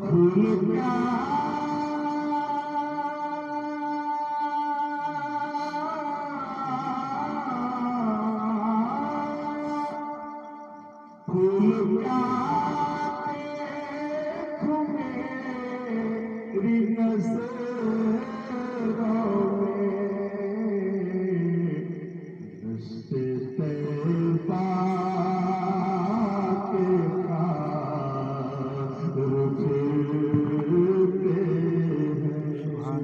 پھول کیا پھول کیا دیکھوں میری نظروں میں دشت طیبہ کے خار پھرتے ہیں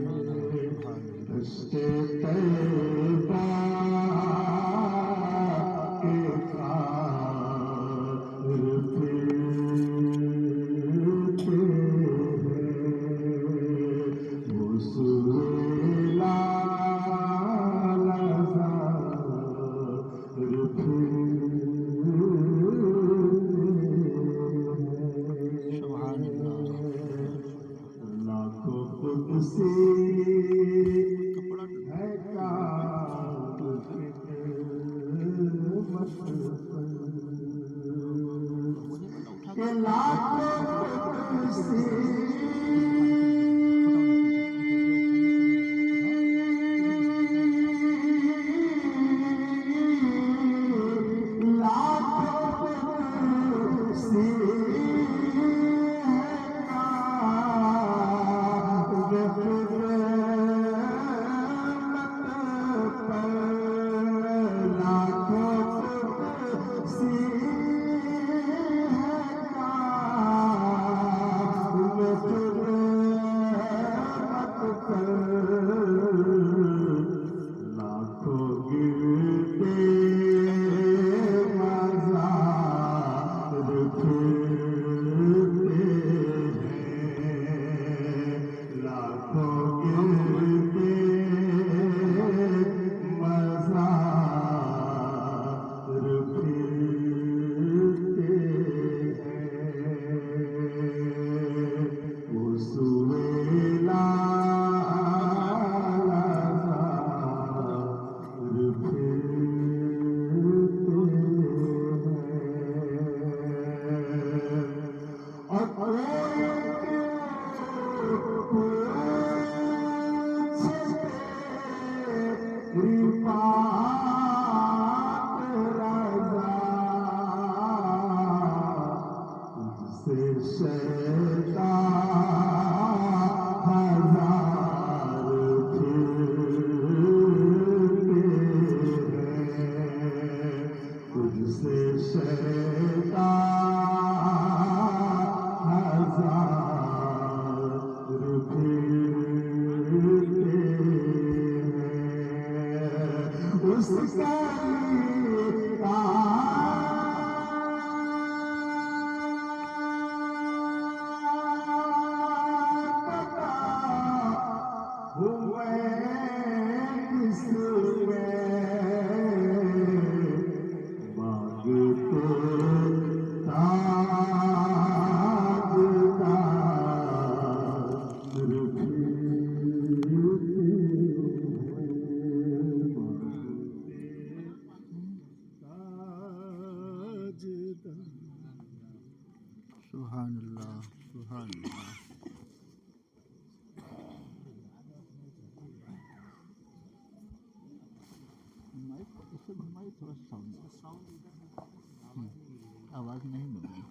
دشت طیبہ کے خار پھرتے ہیں وہ سویلا لاکھوں قدسی ہے کعب کی خدمت پر کہ لاکھوں قدسی سبحان اللہ سبحان اللہ. اسے گھمائی تھوڑا ساؤنڈ آواز نہیں مل رہی.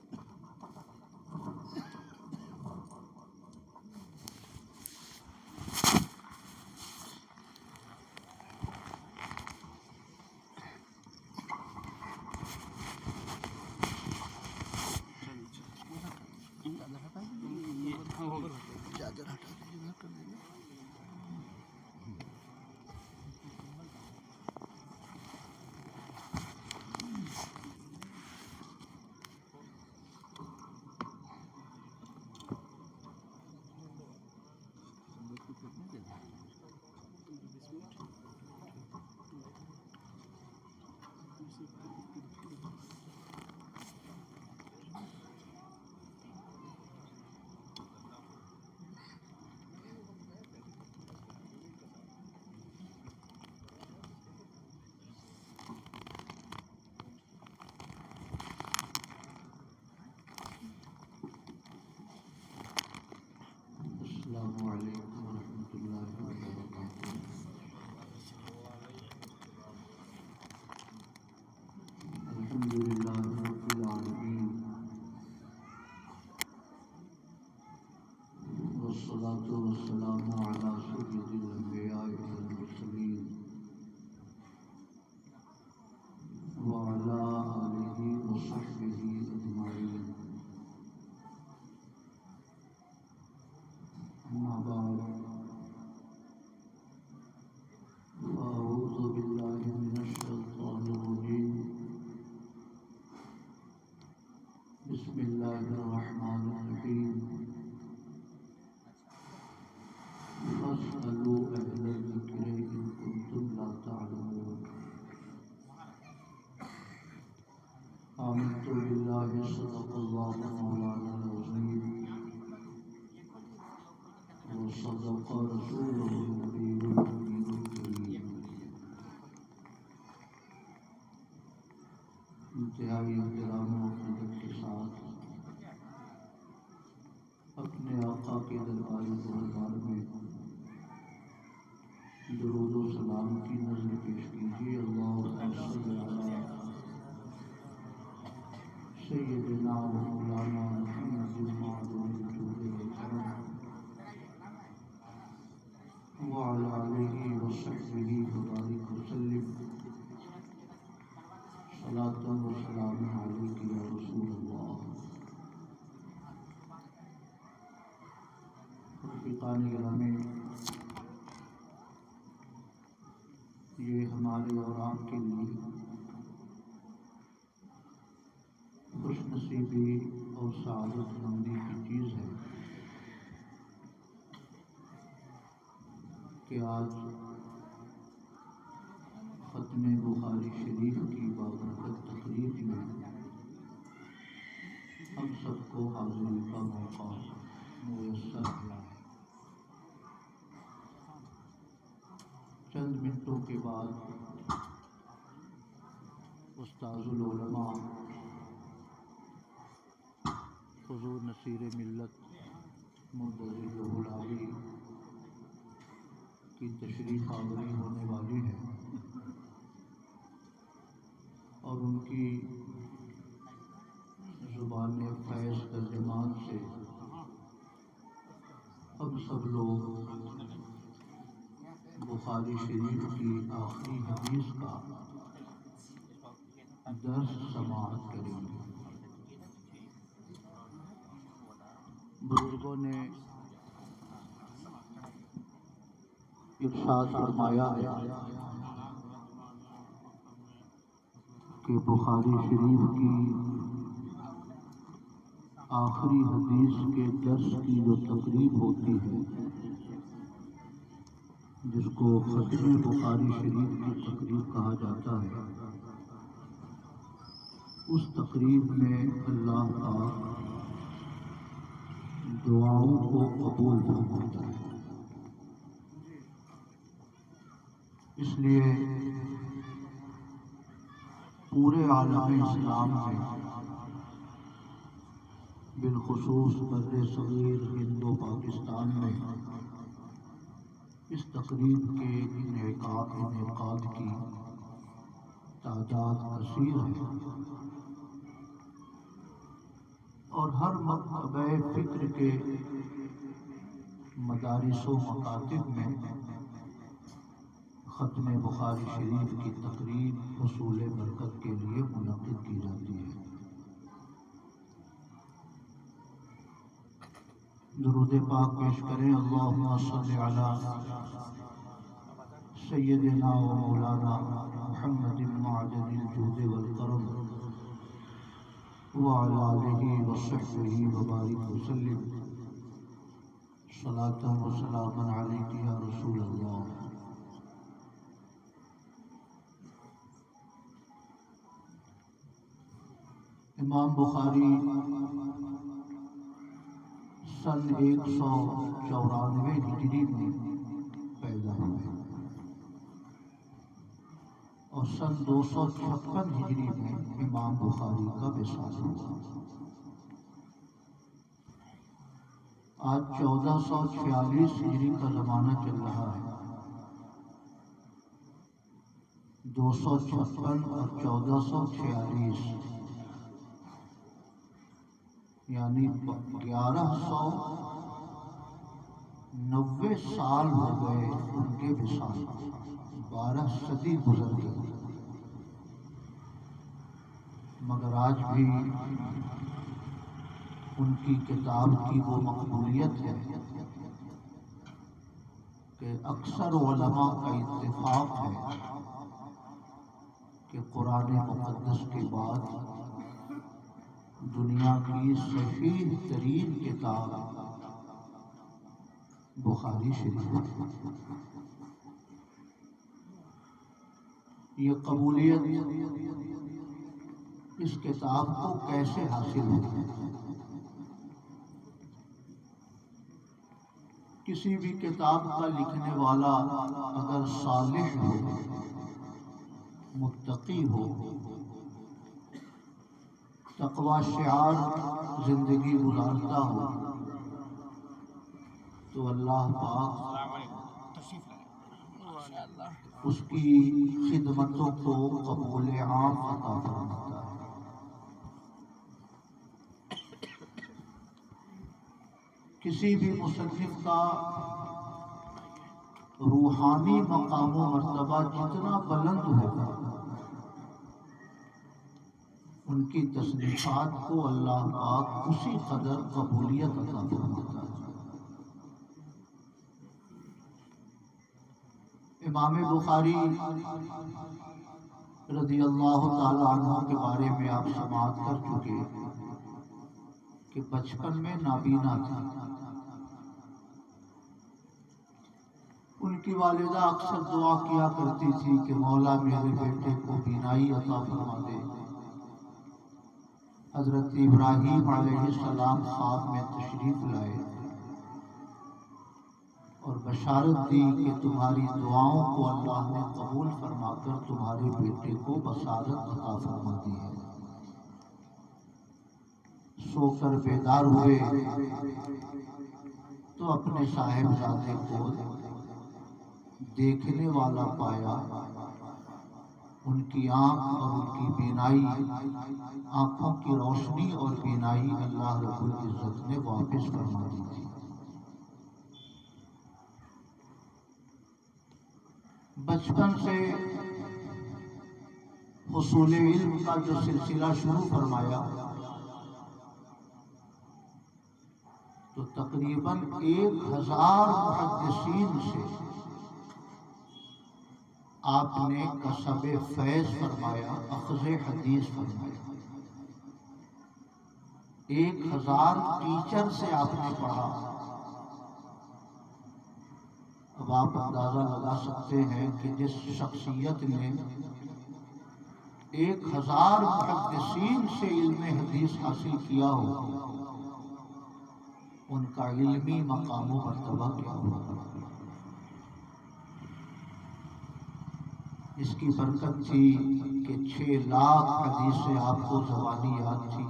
چادر ہٹا دیجیے کر دیجیے. والصلاة والسلام على سيد الأنبياء والمرسلين وعلى آله وصحبه أجمعين. أما بعد، فأعوذ بالله من الشيطان الرجيم. بسم الله الرحمن الرحيم. فاسألوا أهل الذكر إن كنتم لا تعلمون. آمنت بالله صدق الله مولانا العظيم وصدق رسوله النبي الأمين الكريم. انتہائی احترام و عقیدت کے ساتھ اپنے آقا کے درباری دربار میں درود و سلام کی نظر پیش کیجیے. اللہم صل علی سیدنا و مولانا محمد معدوم الجود والکرم وعلی آلہ وصحبہ وبارک وسلم. صلاۃ و سلام علیک یا رسول اللہ. رفیقان گرامی، یہ ہمارے اور آپ کے لیے خوش نصیبی اور سعادت مندی کی چیز ہے کہ آج ختم بخاری شریف کی بابرکت تقریب میں ہم سب کو حاضری کا موقع میسر ہوا ہے. چند منٹوں کے بعد استاذ العلماء حضور نصیر ملت مدظر العالی کی تشریف آوری ہونے والی ہے اور ان کی زبان فیض ترجمان سے ہم سب لوگ بخاری شریف کی آخری حدیث کا درس سماعت کریں گے. بزرگوں نے ارشاد فرمایا ہے کہ بخاری شریف کی آخری حدیث کے درس کی جو تقریب ہوتی ہے، جس کو ختم بخاری شریف کی تقریب کہا جاتا ہے، اس تقریب میں اللہ پاک دعاؤں کو قبول فرماتا ہے. اس لیے پورے عالم اسلام میں بالخصوص بر صغیر ہند و پاکستان میں اس تقریب کے انعقاد کی تعداد کثیر ہے اور ہر مکتبہ فکر کے مدارس و مکاتب میں ختم بخاری شریف کی تقریب حصول برکت کے لیے منعقد کی جاتی ہے. درود پاک پیش کریں. اللہم صل علی سیدنا و مولانا محمد معدن الجود والکرم وعلی آلہ وصحبہ وبارک وسلم. صلاۃ و سلام علیک یا رسول اللہ. امام بخاری سن 194 ہجری میں پیدا ہوئے اور سن 256 ہجری میں امام بخاری کا وصال ہوا. آج 1446 ہجری کا زمانہ چل رہا ہے. 256 اور 1446 یعنی 1100 90 سال ہو گئے ان کے وصال، 12 صدی گزر گئی، مگر آج بھی ان کی کتاب کی وہ مقبولیت ہے کہ اکثر علماء کا اتفاق ہے کہ قرآن مقدس کے بعد دنیا کی صحیح ترین کتاب بخاری شریف ہے۔ یہ قبولیت اس کتاب کو کیسے حاصل ہوئی؟ کسی بھی کتاب کا لکھنے والا اگر صالح ہو، متقی ہو، تقوی شعار زندگی گزارتا ہو، تو اللہ پاک اس کی خدمتوں کو قبول عام عطا فرماتا ہے۔ کسی بھی مصنف کا روحانی مقام و مرتبہ جتنا بلند ہوگا، ان کی تصنیفات کو اللہ پاک اسی قدر قبولیت عطا فرماتا ہے۔ امام بخاری رضی اللہ تعالی عنہ کے بارے میں آپ سماعت کر چکے کہ بچپن میں نابینا تھا۔ ان کی والدہ اکثر دعا کیا کرتی تھی کہ مولا میرے بیٹے کو بینائی عطا فرما دے۔ حضرت ابراہیم علیہ السلام خواب میں تشریف لائے اور بشارت دی کہ تمہاری دعاؤں کو اللہ نے قبول فرما کر تمہارے بیٹے کو بصارت عطا فرما دی ہے۔ سو کر بیدار ہوئے تو اپنے صاحبزادے کو دیکھنے والا پایا۔ ان کی آنکھ اور ان کی بینائی، آنکھوں کی روشنی اور بینائی اللہ رب العزت نے واپس فرما دی تھی۔ بچپن سے حصول علم کا جو سلسلہ شروع فرمایا تو تقریباً 1000 محدثین سے آپ نے کسب فیض فرمایا، اخذ حدیث فرمایا۔ 1000 ٹیچر سے آپ نے پڑھا۔ اب آپ اندازہ لگا سکتے ہیں کہ جس شخصیت نے 1000 محدثین سے علم حدیث حاصل کیا ہو، ان کا علمی مقام و مرتبہ کیا ہوگا۔ اس کی برکت تھی کہ 6 لاکھ حدیثیں آپ کو زبانی یاد تھی۔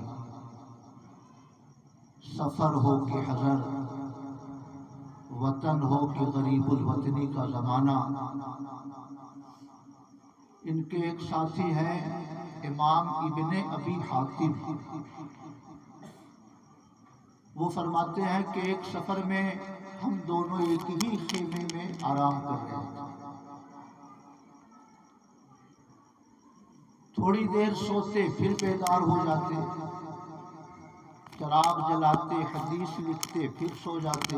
سفر ہو کہ حضر، وطن ہو کہ غریب الوطنی کا زمانہ۔ ان کے ایک ساتھی ہیں امام ابن ابی حاتم، وہ فرماتے ہیں کہ ایک سفر میں ہم دونوں ایک ہی خیمے میں آرام کر رہے تھے۔ تھوڑی دیر سوتے پھر بیدار ہو جاتے، چراغ جلاتے حدیث لکھتے پھر سو جاتے،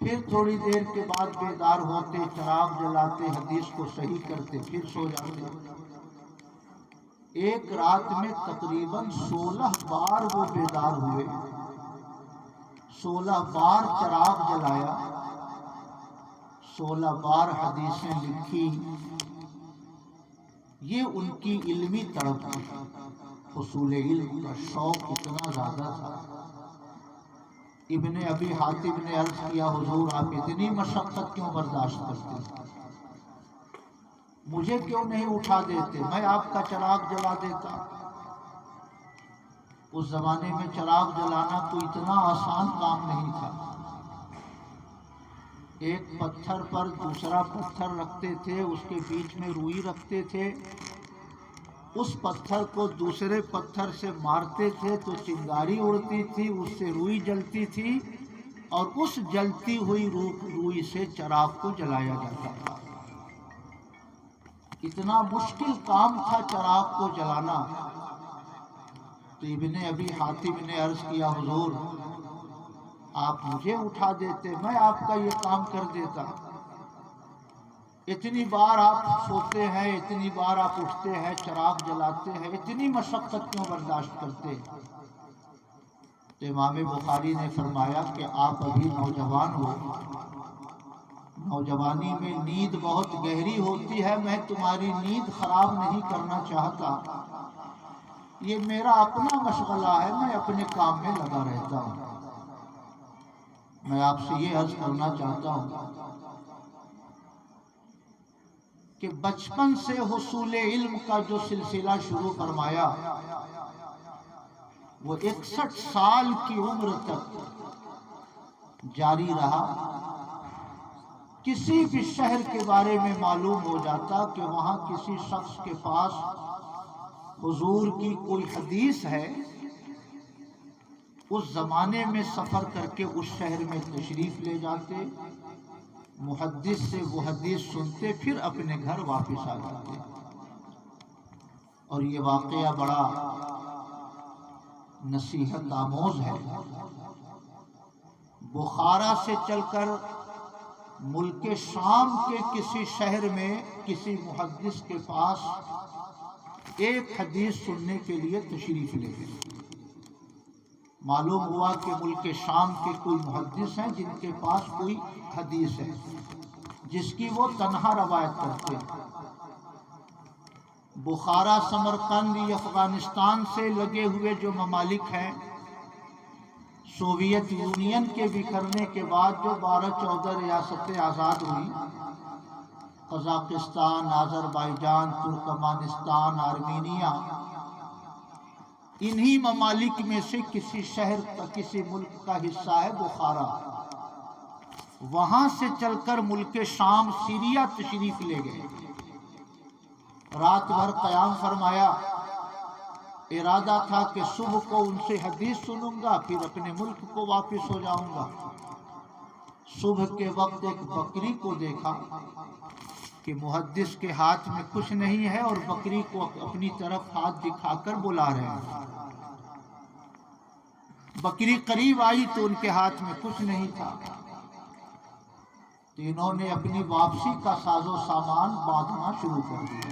پھر تھوڑی دیر کے بعد بیدار ہوتے، چراغ جلاتے حدیث کو صحیح کرتے پھر سو جاتے۔ ایک رات میں تقریباً 16 بار وہ بیدار ہوئے، 16 بار چراغ جلایا، 16 بار حدیثیں لکھی۔ یہ ان کی علمی طرف تھی، حصول علم کا شوق اتنا زیادہ تھا۔ ابن ابی حاتم نے عرض کیا حضور آپ اتنی مشقت کیوں برداشت کرتے؟ مجھے کیوں نہیں اٹھا دیتے، میں آپ کا چراغ جلا دیتا۔ اس زمانے میں چراغ جلانا تو اتنا آسان کام نہیں تھا۔ ایک پتھر پر دوسرا پتھر رکھتے تھے، اس کے بیچ میں روئی رکھتے تھے، اس پتھر کو دوسرے پتھر سے مارتے تھے تو چنگاری اڑتی تھی، اس سے روئی جلتی تھی، اور اس جلتی ہوئی روئی سے چراغ کو جلایا جاتا تھا۔ اتنا مشکل کام تھا چراغ کو جلانا۔ تو ابن ابی حاتم نے عرض کیا حضور آپ مجھے اٹھا دیتے، میں آپ کا یہ کام کر دیتا۔ اتنی بار آپ سوتے ہیں، اتنی بار آپ اٹھتے ہیں، چراغ جلاتے ہیں، اتنی مشقت کیوں برداشت کرتے ہیں؟ تو امام بخاری نے فرمایا کہ آپ ابھی نوجوان ہو، نوجوانی میں نیند بہت گہری ہوتی ہے، میں تمہاری نیند خراب نہیں کرنا چاہتا، یہ میرا اپنا مشغلہ ہے، میں اپنے کام میں لگا رہتا ہوں۔ میں آپ سے یہ عرض کرنا چاہتا ہوں کہ بچپن سے حصول علم کا جو سلسلہ شروع فرمایا وہ 61 سال کی عمر تک جاری رہا۔ کسی بھی شہر کے بارے میں معلوم ہو جاتا کہ وہاں کسی شخص کے پاس حضور کی کوئی حدیث ہے، اس زمانے میں سفر کر کے اس شہر میں تشریف لے جاتے، محدث سے وہ حدیث سنتے، پھر اپنے گھر واپس آ جاتے۔ اور یہ واقعہ بڑا نصیحت آموز ہے۔ بخارا سے چل کر ملک شام کے کسی شہر میں کسی محدث کے پاس ایک حدیث سننے کے لیے تشریف لے گئے۔ معلوم ہوا کہ ملک شام کے کوئی محدث ہیں جن کے پاس کوئی حدیث ہے جس کی وہ تنہا روایت کرتے ہیں۔ بخارا، سمرقند، افغانستان سے لگے ہوئے جو ممالک ہیں، سوویت یونین کے بکھرنے کے بعد جو 12-14 ریاستیں آزاد ہوئی، قزاقستان، آذربائیجان، ترکمانستان، آرمینیا، انہی ممالک میں سے کسی شہر کا، کسی ملک کا حصہ ہے بخارا۔ وہاں سے چل کر ملک شام، سیریا تشریف لے گئے۔ رات بھر قیام فرمایا۔ ارادہ تھا کہ صبح کو ان سے حدیث سنوں گا، پھر اپنے ملک کو واپس ہو جاؤں گا۔ صبح کے وقت ایک بکری کو دیکھا کہ محدث کے ہاتھ میں کچھ نہیں ہے اور بکری کو اپنی طرف ہاتھ دکھا کر بلا رہے ہیں۔ بکری قریب آئی تو ان کے ہاتھ میں کچھ نہیں تھا، تو انہوں نے اپنی واپسی کا ساز و سامان باندھنا شروع کر دیا۔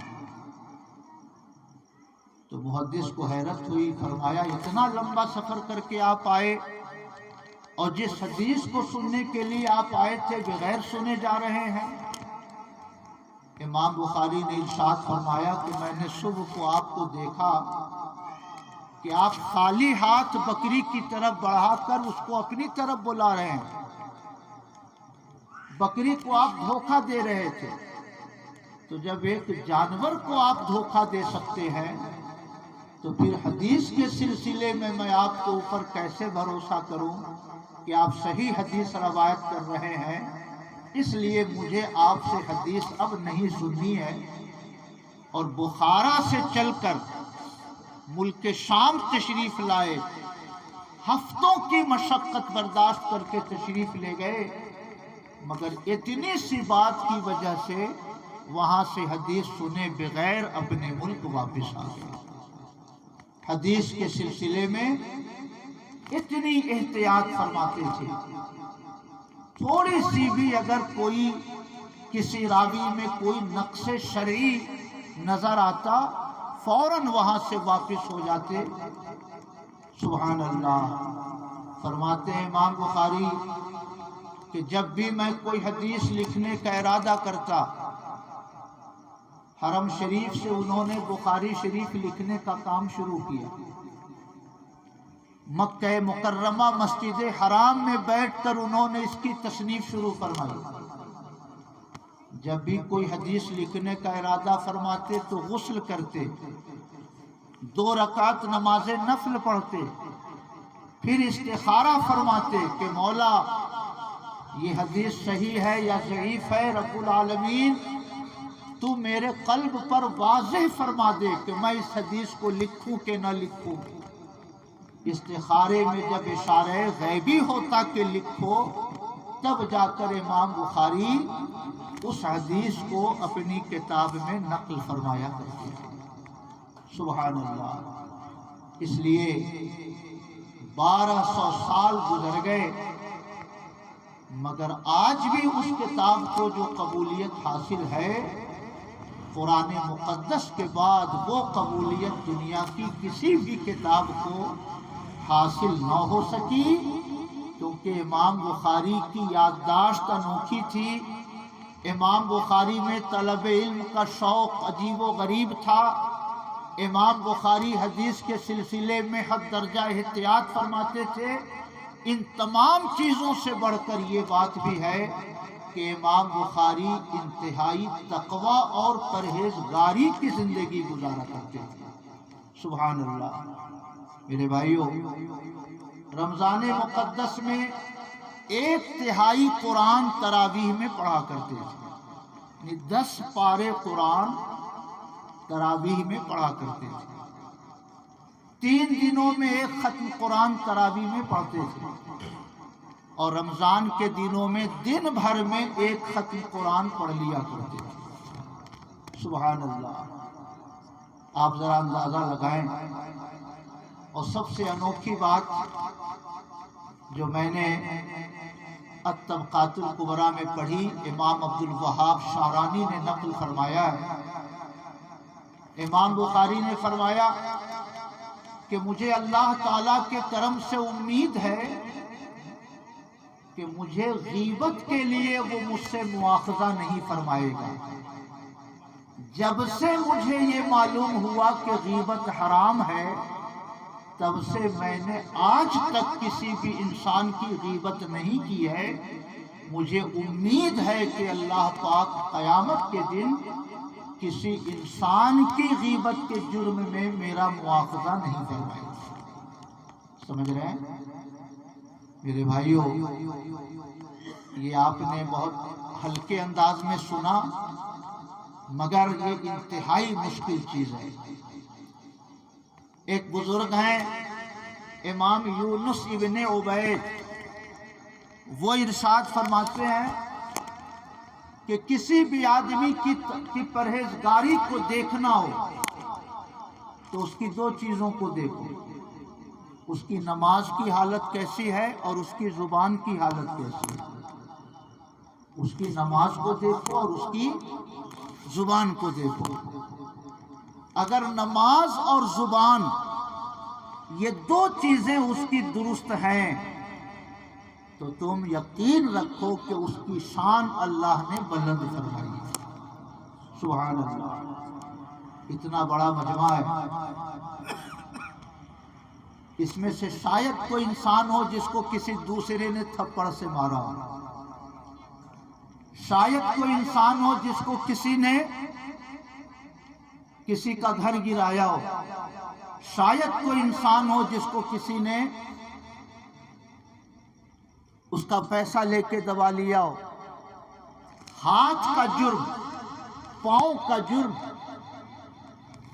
تو محدث کو حیرت ہوئی، فرمایا اتنا لمبا سفر کر کے آپ آئے اور جس حدیث کو سننے کے لیے آپ آئے تھے بغیر سنے جا رہے ہیں؟ امام بخاری نے ارشاد فرمایا کہ میں نے صبح کو آپ کو دیکھا کہ آپ خالی ہاتھ بکری کی طرف بڑھا کر اس کو اپنی طرف بلا رہے ہیں، بکری کو آپ دھوکہ دے رہے تھے۔ تو جب ایک جانور کو آپ دھوکہ دے سکتے ہیں تو پھر حدیث کے سلسلے میں آپ کے اوپر کیسے بھروسہ کروں کہ آپ صحیح حدیث روایت کر رہے ہیں؟ اس لیے مجھے آپ سے حدیث اب نہیں سننی ہے۔ اور بخارا سے چل کر ملک شام تشریف لائے، ہفتوں کی مشقت برداشت کر کے تشریف لے گئے، مگر اتنی سی بات کی وجہ سے وہاں سے حدیث سنے بغیر اپنے ملک واپس آ گئے۔ حدیث کے سلسلے میں اتنی احتیاط فرماتے تھے، تھوڑی سی بھی اگر کوئی کسی راوی میں کوئی نقص شرعی نظر آتا فوراً وہاں سے واپس ہو جاتے۔ سبحان اللہ۔ فرماتے ہیں امام بخاری کہ جب بھی میں کوئی حدیث لکھنے کا ارادہ کرتا، حرم شریف سے انہوں نے بخاری شریف لکھنے کا کام شروع کیا۔ مکہ مکرمہ مسجد حرام میں بیٹھ کر انہوں نے اس کی تصنیف شروع فرمائی۔ جب بھی کوئی حدیث لکھنے کا ارادہ فرماتے تو غسل کرتے، 2 رکعت نماز نفل پڑھتے، پھر استخارہ فرماتے کہ مولا یہ حدیث صحیح ہے یا ضعیف ہے، رب العالمین تو میرے قلب پر واضح فرما دے کہ میں اس حدیث کو لکھوں کہ نہ لکھوں۔ استخارے میں جب اشارہ غیبی ہوتا کہ لکھو، تب جا کر امام بخاری اس حدیث کو اپنی کتاب میں نقل فرمایا کرتے ہیں۔ سبحان اللہ۔ اس لیے 1200 سال گزر گئے، مگر آج بھی اس کتاب کو جو قبولیت حاصل ہے، قرآن مقدس کے بعد وہ قبولیت دنیا کی کسی بھی کتاب کو حاصل نہ ہو سکی، کیونکہ امام بخاری کی یادداشت انوکھی تھی۔ امام بخاری میں طلب علم کا شوق عجیب و غریب تھا۔ امام بخاری حدیث کے سلسلے میں حد درجہ احتیاط فرماتے تھے۔ ان تمام چیزوں سے بڑھ کر یہ بات بھی ہے کہ امام بخاری انتہائی تقوی اور پرہیزگاری کی زندگی گزارا کرتے تھے۔ سبحان اللہ۔ میرے بھائیوں، رمضان مقدس میں 1/3 قرآن تراویح میں پڑھا کرتے تھے، یعنی 10 پارے قرآن تراویح میں پڑھا کرتے تھے۔ 3 دنوں میں 1 ختم قرآن تراویح میں پڑھتے تھے، اور رمضان کے دنوں میں دن بھر میں 1 ختم قرآن پڑھ لیا کرتے تھے۔ سبحان اللہ۔ آپ ذرا اندازہ لگائیں۔ اور سب سے انوکھی بات جو میں نے الطبقات الکبریٰ میں پڑھی، امام عبد الوہاب شعرانی نے نقل فرمایا ہے۔ امام بخاری نے فرمایا کہ مجھے اللہ تعالیٰ کے کرم سے امید ہے کہ مجھے غیبت کے لیے وہ مجھ سے مواخذہ نہیں فرمائے گا۔ جب سے مجھے یہ معلوم ہوا کہ غیبت حرام ہے، تب سے میں نے آج تک کسی بھی انسان کی غیبت نہیں کی ہے۔ مجھے امید ہے کہ اللہ پاک قیامت کے دن کسی انسان کی غیبت کے جرم میں میرا مواخذہ نہیں فرمائے گا۔ سمجھ رہے ہیں میرے بھائیوں؟ یہ آپ نے بہت ہلکے انداز میں سنا، مگر یہ انتہائی مشکل چیز ہے۔ ایک بزرگ ہیں امام یونس ابن عبید، وہ ارشاد فرماتے ہیں کہ کسی بھی آدمی کی پرہیزگاری کو دیکھنا ہو تو اس کی 2 چیزوں کو دیکھو، اس کی نماز کی حالت کیسی ہے اور اس کی زبان کی حالت کیسی ہے۔ اس کی نماز کو دیکھو اور اس کی زبان کو دیکھو۔ اگر نماز اور زبان یہ 2 چیزیں اس کی درست ہیں تو تم یقین رکھو کہ اس کی شان اللہ نے بلند فرمائی ہے۔ سبحان اللہ۔ اتنا بڑا مجمع ہے، اس میں سے شاید کوئی انسان ہو جس کو کسی دوسرے نے تھپڑ سے مارا ہو، شاید کوئی انسان ہو جس کو کسی نے کسی کا گھر گرایا ہو، شاید کوئی انسان ہو جس کو کسی نے اس کا پیسہ لے کے دبا لیا ہو۔ ہاتھ کا جرم، پاؤں کا جرم،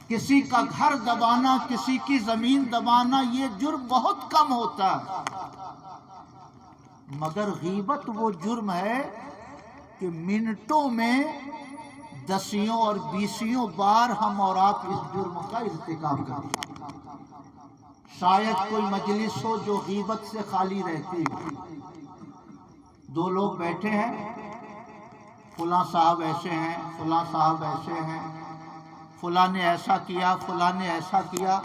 کسی کا گھر دبانا، کسی کی زمین دبانا، یہ جرم بہت کم ہوتا ہے، مگر غیبت وہ جرم ہے کہ منٹوں میں 10 اور 20 بار ہم اور آپ اس جرم کا ارتکاب کرتے ہیں۔ شاید کوئی مجلس ہو جو غیبت سے خالی رہتی ہے، 2 لوگ بیٹھے ہیں، فلاں صاحب ایسے ہیں، فلاں صاحب ایسے ہیں، فلاں نے ایسا کیا، فلاں نے ایسا کیا،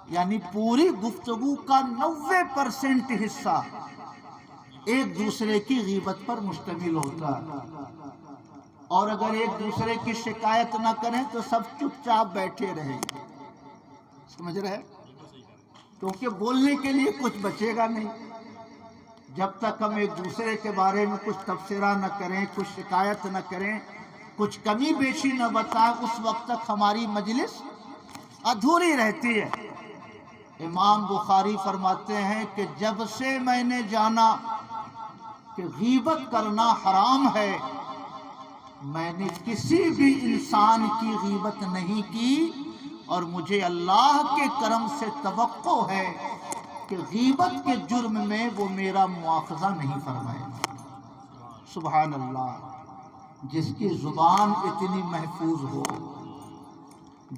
یعنی پوری گفتگو کا 90% حصہ ایک دوسرے کی غیبت پر مشتمل ہوتا ہے۔ اور اگر ایک دوسرے کی شکایت نہ کریں تو سب چپ چاپ بیٹھے رہیں گے۔ سمجھ رہے؟ کیونکہ بولنے کے لیے کچھ بچے گا نہیں۔ جب تک ہم ایک دوسرے کے بارے میں کچھ تبصرہ نہ کریں، کچھ شکایت نہ کریں، کچھ کمی بیشی نہ بتائیں، اس وقت تک ہماری مجلس ادھوری رہتی ہے۔ امام بخاری فرماتے ہیں کہ جب سے میں نے جانا کہ غیبت کرنا حرام ہے، میں نے کسی بھی انسان کی غیبت نہیں کی، اور مجھے اللہ کے کرم سے توقع ہے کہ غیبت کے جرم میں وہ میرا مواخذہ نہیں فرمائے گا۔ سبحان اللہ، جس کی زبان اتنی محفوظ ہو،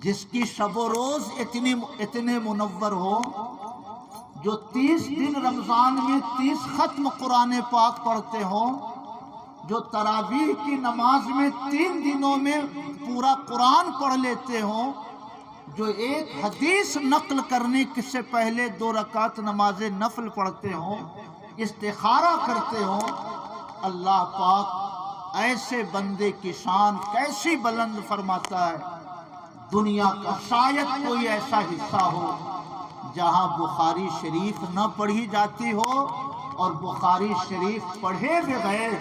جس کی شب و روز اتنے منور ہو، جو 30 دن رمضان میں 30 ختم قرآن پاک پڑھتے ہوں، جو تراویح کی نماز میں 3 دنوں میں پورا قرآن پڑھ لیتے ہوں، جو ایک حدیث نقل کرنے سے پہلے 2 رکعت نماز نفل پڑھتے ہوں، استخارہ کرتے ہوں، اللہ پاک ایسے بندے کی شان کیسی بلند فرماتا ہے۔ دنیا کا شاید کوئی ایسا حصہ ہو جہاں بخاری شریف نہ پڑھی جاتی ہو، اور بخاری شریف پڑھے بغیر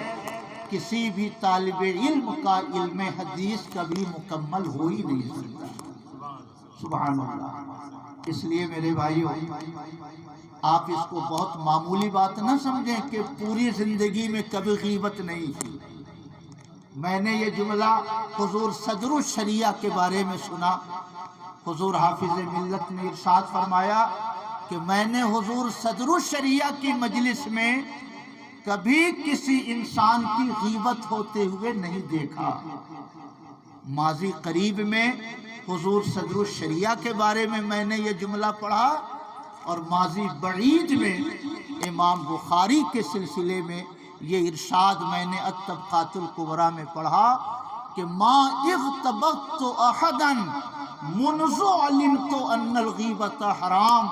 کسی بھی طالب علم کا علم حدیث کبھی مکمل ہو ہی نہیں سکتا۔ سبحان اللہ۔ اس لیے میرے بھائیو، آپ اس کو بہت معمولی بات نہ سمجھیں کہ پوری زندگی میں کبھی غیبت نہیں کی۔ میں نے یہ جملہ حضور صدر الشریعہ کے بارے میں سنا۔ حضور حافظ ملت نے ارشاد فرمایا کہ میں نے حضور صدر الشریعہ کی مجلس میں کبھی کسی انسان کی غیبت ہوتے ہوئے نہیں دیکھا۔ ماضی قریب میں حضور صدر الشریعہ کے بارے میں نے یہ جملہ پڑھا، اور ماضی بعید میں امام بخاری کے سلسلے میں یہ ارشاد میں نے الطبقات الکبریٰ میں پڑھا کہ ما اغتبت احدا منذ علمت ان الغیبت حرام۔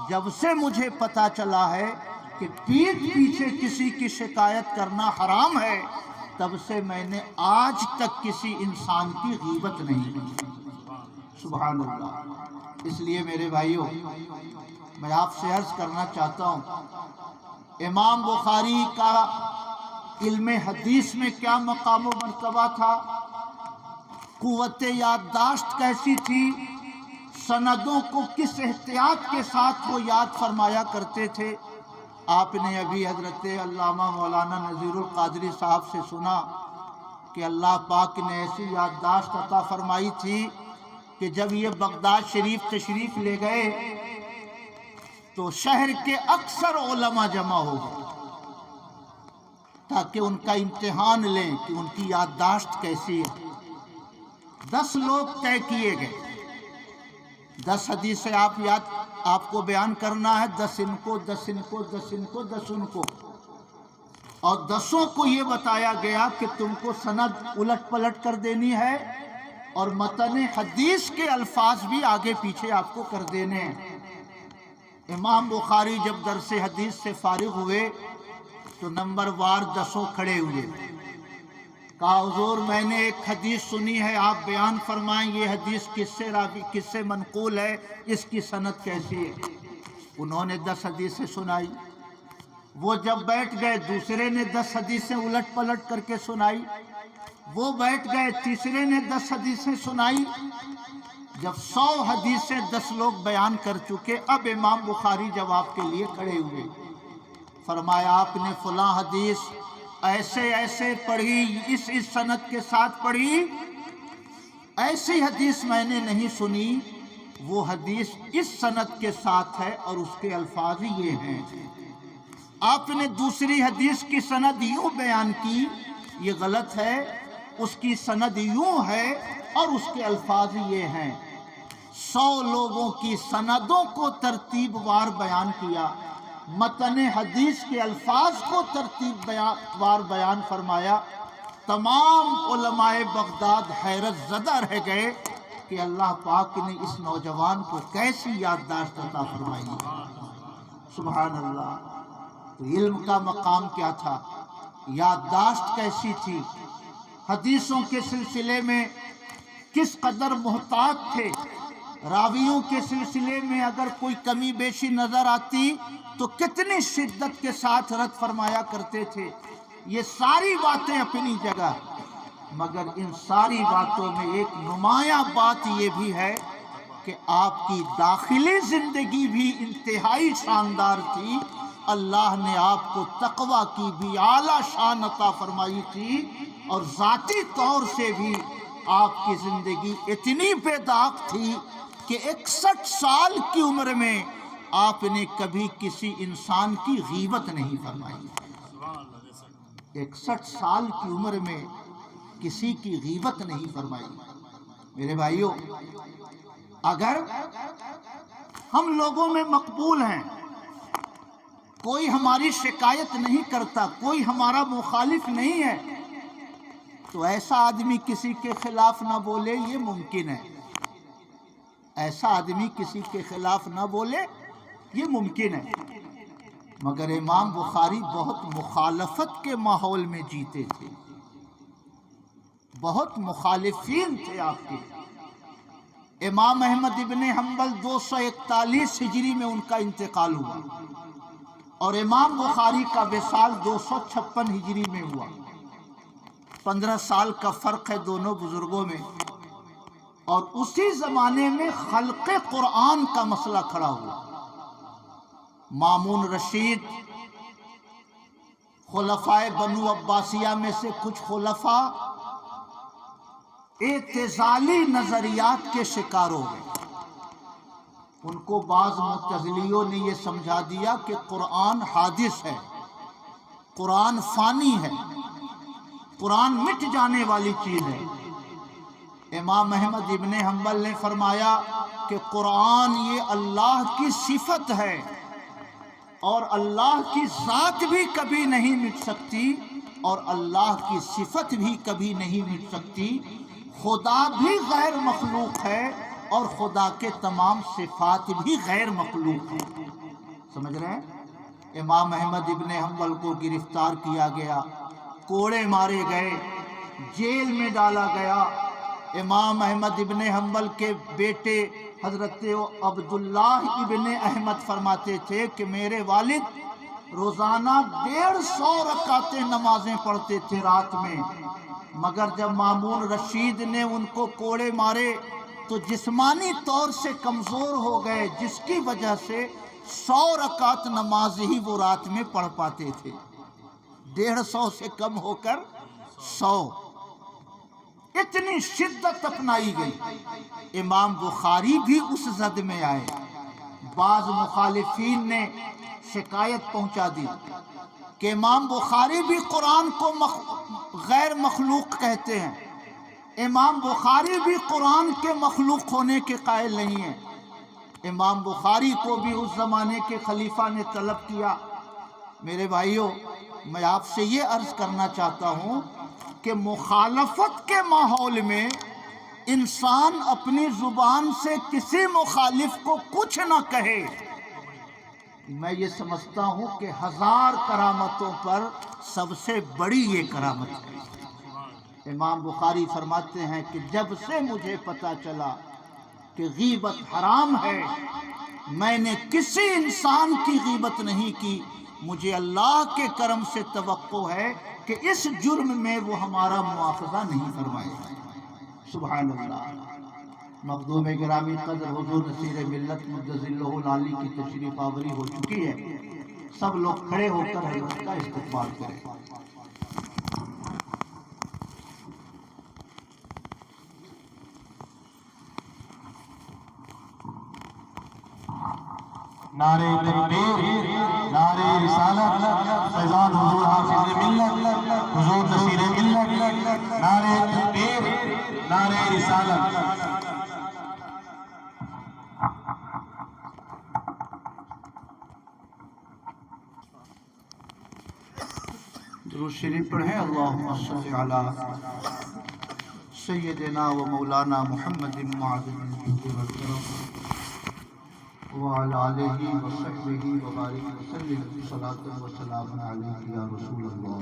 جب سے مجھے پتا چلا ہے کہ پیٹھ پیچھے کسی کی شکایت کرنا حرام ہے، تب سے میں نے آج تک کسی انسان کی غیبت نہیں کی۔ سبحان اللہ۔ اس لیے میرے بھائیوں، میں آپ سے عرض کرنا چاہتا ہوں، امام بخاری کا علم حدیث میں کیا مقام و مرتبہ تھا، قوت یادداشت کیسی تھی، سندوں کو کس احتیاط کے ساتھ وہ یاد فرمایا کرتے تھے۔ آپ نے ابھی حضرت علامہ مولانا نذیر القادری صاحب سے سنا کہ اللہ پاک نے ایسی یادداشت عطا فرمائی تھی کہ جب یہ بغداد شریف تشریف لے گئے تو شہر کے اکثر علماء جمع ہو گئے تاکہ ان کا امتحان لیں کہ ان کی یادداشت کیسی ہے۔ 10 لوگ طے کیے گئے، 10 حدیثیں آپ کو بیان کرنا ہے، 10 ان کو، 10 ان کو، 10 ان کو، 10 ان کو، اور 10 کو یہ بتایا گیا کہ تم کو سند الٹ پلٹ کر دینی ہے، اور متن حدیث کے الفاظ بھی آگے پیچھے آپ کو کر دینے ہیں۔ امام بخاری جب درس حدیث سے فارغ ہوئے تو نمبر وار 10 کھڑے ہوئے، کہا حضور میں نے ایک حدیث سنی ہے، آپ بیان فرمائیں یہ حدیث کس سے منقول ہے، اس کی سند کیسی ہے۔ انہوں نے 10 حدیثیں سنائی۔ وہ جب بیٹھ گئے، دوسرے نے 10 حدیثیں الٹ پلٹ کر کے سنائی۔ وہ بیٹھ گئے، تیسرے نے 10 حدیثیں سنائی۔ جب 100 حدیثیں 10 لوگ بیان کر چکے، اب امام بخاری جواب کے لیے کھڑے ہوئے۔ فرمایا آپ نے فلاں حدیث ایسے ایسے پڑھی، اس سند کے ساتھ پڑھی، ایسی حدیث میں نے نہیں سنی، وہ حدیث اس سند کے ساتھ ہے اور اس کے الفاظ یہ ہیں۔ آپ نے دوسری حدیث کی سند یوں بیان کی، یہ غلط ہے، اس کی سند یوں ہے اور اس کے الفاظ یہ ہیں۔ 100 لوگوں کی سندوں کو ترتیب وار بیان کیا، متن حدیث کے الفاظ کو ترتیب وار بیان فرمایا۔ تمام علماء بغداد حیرت زدہ رہ گئے کہ اللہ پاک نے اس نوجوان کو کیسی یادداشت عطا فرمائی۔ سبحان اللہ۔ تو علم کا مقام کیا تھا، یادداشت کیسی تھی، حدیثوں کے سلسلے میں کس قدر محتاط تھے، راویوں کے سلسلے میں اگر کوئی کمی بیشی نظر آتی تو کتنی شدت کے ساتھ رد فرمایا کرتے تھے۔ یہ ساری باتیں اپنی جگہ، مگر ان ساری باتوں میں ایک نمایاں بات یہ بھی ہے کہ آپ کی داخلی زندگی بھی انتہائی شاندار تھی۔ اللہ نے آپ کو تقوی کی بھی اعلیٰ شان عطا فرمائی تھی، اور ذاتی طور سے بھی آپ کی زندگی اتنی بے داغ تھی کہ 61 سال کی عمر میں آپ نے کبھی کسی انسان کی غیبت نہیں فرمائی. 61 سال کی عمر میں کسی کی غیبت نہیں فرمائی. میرے بھائیوں، اگر ہم لوگوں میں مقبول ہیں، کوئی ہماری شکایت نہیں کرتا، کوئی ہمارا مخالف نہیں ہے، تو ایسا آدمی کسی کے خلاف نہ بولے یہ ممکن ہے. ایسا آدمی کسی کے خلاف نہ بولے یہ ممکن ہے. مگر امام بخاری بہت مخالفت کے ماحول میں جیتے تھے، بہت مخالفین تھے آپ کے. امام احمد ابن حنبل 241 ہجری میں ان کا انتقال ہوا اور امام بخاری کا وصال 256 ہجری میں ہوا. 15 سال کا فرق ہے دونوں بزرگوں میں. اور اسی زمانے میں خلق قرآن کا مسئلہ کھڑا ہوا. مامون رشید، خلفائے بنو عباسیہ میں سے کچھ خلفاء اعتزالی نظریات کے شکار ہو گئے. ان کو بعض معتزلیوں نے یہ سمجھا دیا کہ قرآن حادث ہے، قرآن فانی ہے، قرآن مٹ جانے والی چیز ہے. امام احمد ابن حنبل نے فرمایا کہ قرآن یہ اللہ کی صفت ہے اور اللہ کی ذات بھی کبھی نہیں مٹ سکتی اور اللہ کی صفت بھی کبھی نہیں مٹ سکتی. خدا بھی غیر مخلوق ہے اور خدا کے تمام صفات بھی غیر مخلوق ہیں. سمجھ رہے ہیں؟ امام احمد ابن حنبل کو گرفتار کیا گیا، کوڑے مارے گئے، جیل میں ڈالا گیا. امام احمد ابن حنبل کے بیٹے حضرت عبداللہ ابن احمد فرماتے تھے کہ میرے والد روزانہ 150 رکعتیں نمازیں پڑھتے تھے رات میں، مگر جب مامون رشید نے ان کو کوڑے مارے تو جسمانی طور سے کمزور ہو گئے، جس کی وجہ سے 100 رکعت نماز ہی وہ رات میں پڑھ پاتے تھے. 150 سے کم ہو کر 100. اتنی شدت اپنائی گئی. امام بخاری بھی اس زد میں آئے. بعض مخالفین نے شکایت پہنچا دی کہ امام بخاری بھی قرآن کو غیر مخلوق کہتے ہیں، امام بخاری بھی قرآن کے مخلوق ہونے کے قائل نہیں ہیں. امام بخاری کو بھی اس زمانے کے خلیفہ نے طلب کیا. میرے بھائیوں، میں آپ سے یہ عرض کرنا چاہتا ہوں کہ مخالفت کے ماحول میں انسان اپنی زبان سے کسی مخالف کو کچھ نہ کہے. میں یہ سمجھتا ہوں کہ 1000 کرامتوں پر سب سے بڑی یہ کرامت ہے. امام بخاری فرماتے ہیں کہ جب سے مجھے پتا چلا کہ غیبت حرام ہے، میں نے کسی انسان کی غیبت نہیں کی. مجھے اللہ کے کرم سے توقع ہے کہ اس جرم میں وہ ہمارا مواخذہ نہیں فرمائے. سبحان اللہ. مخدوم گرامی قدر حضور نصیر ملت مجدظلہ العالی کی تشریف آوری ہو چکی ہے. سب لوگ کھڑے ہو کر حضرت کا استقبال کریں. نعرہ تکبیر، نعرہ رسالت، فیضان حضور حافظ ملت، حضور نصیر ملت. نعرہ تکبیر، نعرہ رسالت. درود شریف پڑھیں. اللہم صلی علی سیدنا و مولانا محمد معدن وعلى آلہ وصحبہ وبارک وسلم. صلاۃ و سلام علیک یا رسول اللہ.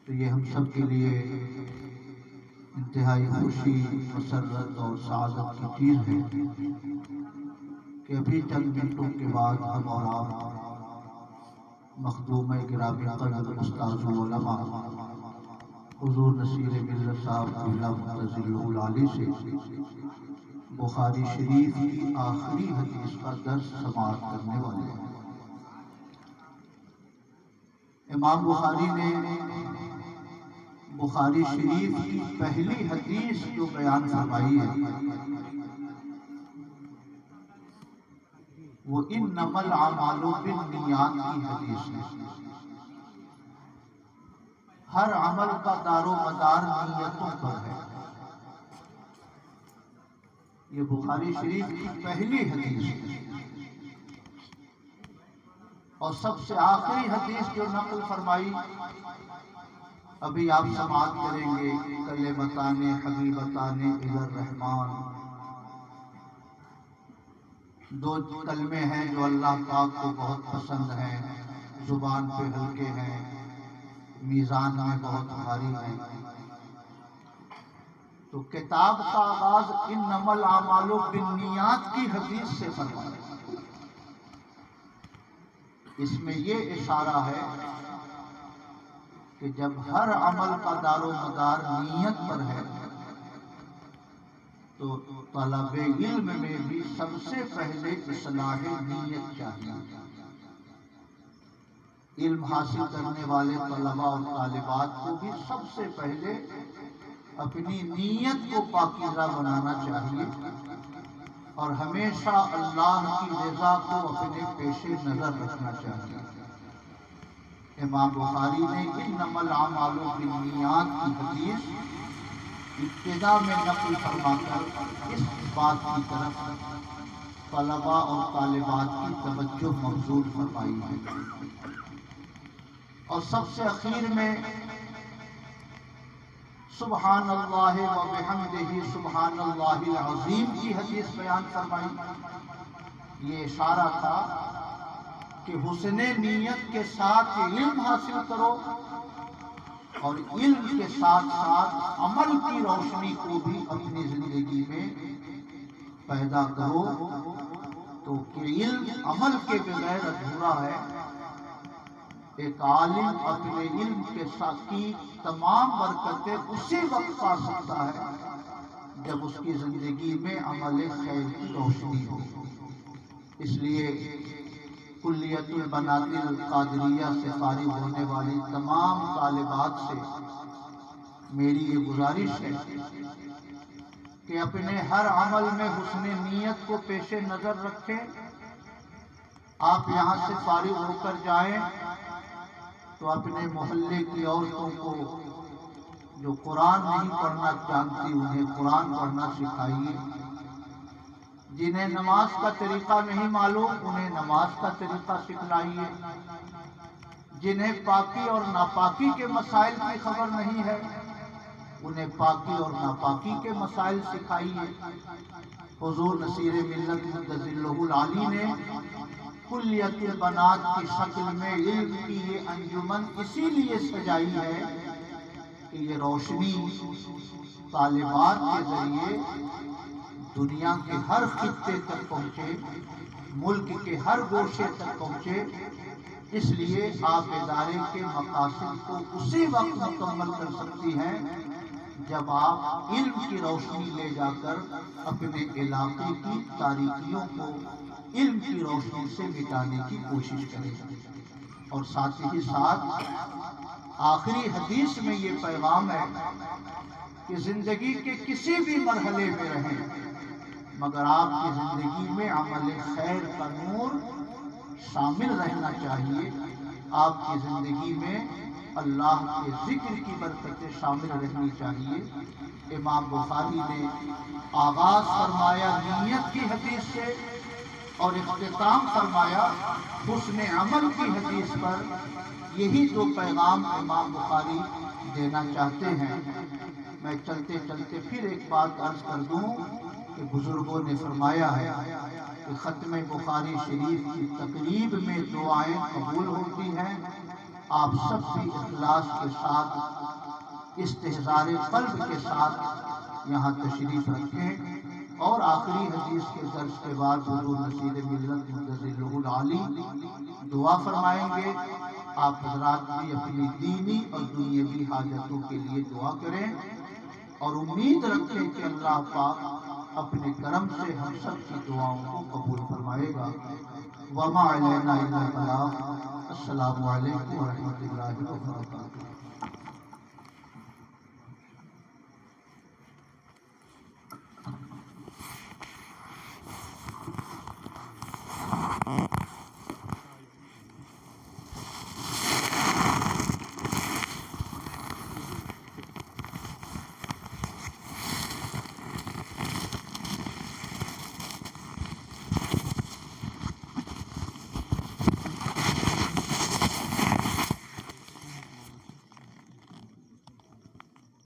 تو یہ ہم سب کے لیے انتہائی خوشی، مسرت اور سعادت کی چیز ہے کہ ابھی چند منٹوں کے بعد ہم اور آپ مخدوم گرامی قدر استاذ علماء حضور نصیر ملت صاحب قبلہ مجدظلہ العالی سے بخاری شریف کی آخری حدیث کا درس سماعت کرنے والے ہیں. امام بخاری نے بخاری شریف کی پہلی حدیث جو بیان فرمائی ہے وہ انما الاعمال بالنیات کی حدیث ہے۔ ہر عمل کا دار و مدار نیتوں پر ہے۔ یہ بخاری شریف کی پہلی حدیث ہے اور سب سے آخری حدیث جو نقل فرمائی ابھی آپ سماعت کریں گے، کلمتان حبیبتان الی الرحمن، دو کلمے ہیں جو اللہ پاک کو بہت پسند ہیں، زبان پہ ہلکے ہیں، میزان میں بہت بھاری ہیں۔ تو کتاب کا آغاز انما الاعمال بالنیات کی حدیث سے فرمایا۔ اس میں یہ اشارہ ہے کہ جب ہر عمل کا دار و مدار نیت پر ہے تو طلب علم میں بھی سب سے پہلے اصلاح نیت چاہیے۔ علم حاصل کرنے والے طلباء اور طالبات کو بھی سب سے پہلے اپنی نیت کو پاکیزہ بنانا چاہیے اور ہمیشہ اللہ کی رضا کو اپنے پیش نظر رکھنا چاہیے۔ امام بخاری نے انما الاعمال بالنیات کی حدیث ابتدا میں نقل فرما کر اس بات کی طرف طلباء اور طالبات کی توجہ مبذول فرمائی ہے، اور سب سے اخیر میں سبحان اللہ و بحمدہ سبحان اللہ العظیم کی حدیث بیان فرمائی۔ یہ اشارہ تھا کہ حسن نیت کے ساتھ علم حاصل کرو اور علم کے ساتھ ساتھ عمل کی روشنی کو بھی اپنی زندگی میں پیدا کرو، تو کہ علم عمل کے بغیر ادھورا ہے۔ ایک عالم اپنے علم کے ساتھ کی تمام برکتیں اسی وقت پا سکتا ہے جب اس کی زندگی میں عمل خیر کی روشنی ہو۔ اس لیے کلیت البنات القادریہ سے فارغ ہونے والی تمام طالبات سے میری یہ گزارش ہے کہ اپنے ہر عمل میں حسن نیت کو پیش نظر رکھیں۔ آپ یہاں سے فارغ ہو کر جائیں تو اپنے محلے کی عورتوں کو جو قرآن نہیں پڑھنا جانتی انہیں قرآن پڑھنا سکھائیے، جنہیں نماز کا طریقہ نہیں معلوم انہیں نماز کا طریقہ سکھلائیے، جنہیں پاکی اور ناپاکی کے مسائل کی خبر نہیں ہے انہیں پاکی اور ناپاکی کے مسائل سکھائیے۔ حضور نصیر ملت مدظلہ العالی نے کلیت البنات کی شکل میں علم کی یہ انجمن اسی لیے سجائی ہے کہ یہ روشنی طالبات کے ذریعے دنیا کے ہر خطے تک پہنچے، ملک کے ہر گوشے تک پہنچے۔ اس لیے آپ ادارے کے مقاصد کو اسی وقت مکمل کر سکتی ہیں جب آپ علم کی روشنی لے جا کر اپنے علاقے کی تاریکیوں کو علم کی روشنی سے مٹانے کی کوشش کریں۔ اور ساتھ ہی ساتھ آخری حدیث میں یہ پیغام ہے کہ زندگی کے کسی بھی مرحلے میں رہیں مگر آپ کی زندگی میں عمل خیر کا نور شامل رہنا چاہیے، آپ کی زندگی میں اللہ کے ذکر کی برکتیں شامل رہنی چاہیے۔ امام بخاری نے آغاز فرمایا نیت کی حدیث سے اور اختتام فرمایا حسن عمل کی حدیث پر۔ یہی دو پیغام امام بخاری دینا چاہتے ہیں۔ میں چلتے چلتے پھر ایک بات عرض کر دوں کہ بزرگوں نے فرمایا ہے کہ ختم بخاری شریف کی تقریب میں دعائیں قبول ہوتی ہیں۔ آپ سب بھی اخلاص کے ساتھ استحضار قلب کے ساتھ یہاں تشریف رکھیں اور آخری حدیث کے درس کے بعد حضور نصیر ملت مدظلہ العالی دعا فرمائیں گے۔ آپ حضرات بھی اپنی دینی اور دنیاوی حاجتوں کے لیے دعا کریں اور امید رکھیں کہ اللہ پاک اپنے کرم سے ہم سب کی دعاؤں کو قبول فرمائے گا۔ وما علینا الا البلاغ۔ السلام علیکم ورحمۃ اللہ وبرکاتہ۔